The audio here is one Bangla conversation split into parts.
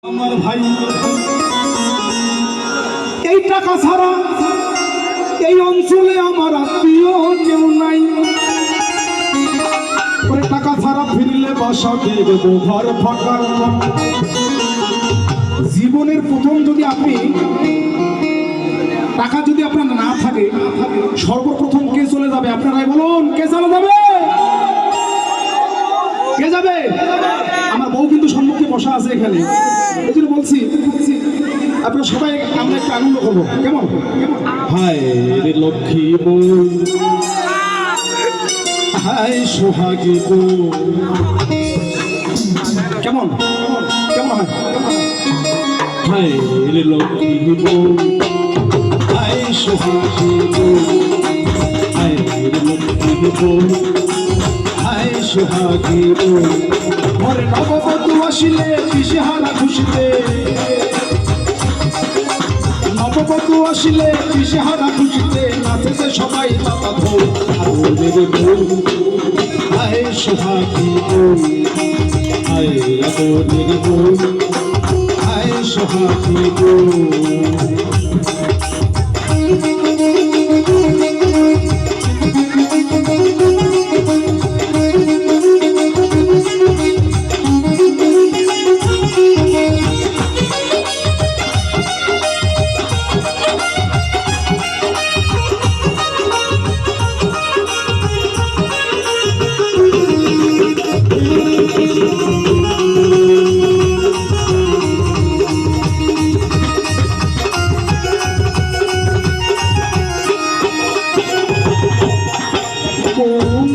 আমার ভাই এই টাকা ছাড়া এই অঞ্চলে আমার আত্মীয় কেউ নাই। টাকা ছাড়া ফিরলে বাসা দিয়ে দেবো ঘর ফাঁকা। জীবনের প্রথম যদি আপনি টাকা যদি আপনার না থাকে, সর্বপ্রথম কে চলে যাবে? আপনারাই বলুন, কে চলে যাবে? কে যাবে? আমার বউ কিন্তু সম্মুখে বসা আছে এখানে, এই জন্য বলছি আপনারা সবাই আমরা একটু আনন্দ করবো। কেমন? হায় রে লক্ষ্মী বউ, হায় সোহাগী বউ। কেমন কেমন হয়? হায় রে লক্ষ্মী বউ, হায় সোহাগী বউ, হায় রে লক্ষ্মী বউ, হায় সোহাগী বউ। মোর নববধূ আসিলে দিশেহারা খুশিতে, নববধূ আসিলে দিশেহারা খুশিতে নাচেছে সবাই মাথা ধৌ। আদরের বউ, হায় সোহাগী বউ, হায় আদরের বউ, হায় সোহাগী বউ।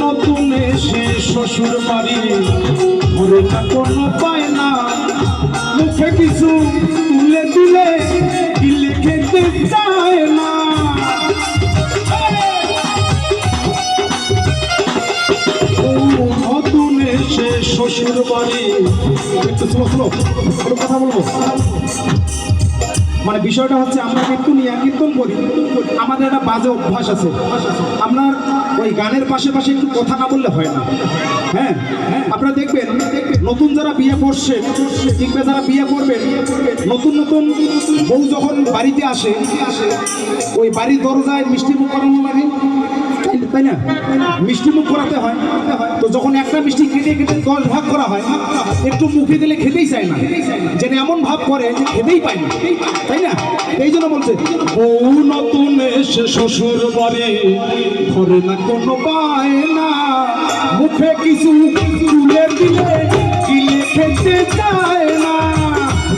নতুন এসে শ্বশুর বাড়ি ঘরে না কোনো পায় না, মুখে কিছু তুলে দিলে দিলে খেতে চায় না। নতুন এসে শ্বশুর বাড়ি, একটু স্লো কথা বলবো। মানে বিষয়টা হচ্ছে আমরা কীর্তন করি, আমাদের একটা বাজে অভ্যাস আছে। আমরা ওই গানের পাশে একটু কথা না বললে হয় না। হ্যাঁ, আপনারা দেখবেন নতুন যারা বিয়ে করছে কিংবা যারা বিয়ে করবেন, নতুন বউ যখন বাড়িতে আসে, ওই বাড়ির দরজায় মিষ্টি মুখ করানো লাগে, তাই না? মিষ্টি মুখ করাতে হয়। তো যখন একটা মিষ্টি কেটে 10 ভাগ করা হয়, একটু মুখে দিলে খেতেই চায় না, যেন এমন ভাব করে যে খেতেই পায় না, তাই না? এই জন্য বলছে বউ নতুন এসে শ্বশুর বাড়ি ঘরে না কোনো পায় না, মুখে কিছু তুলে দিলে গিলে খেতে চায়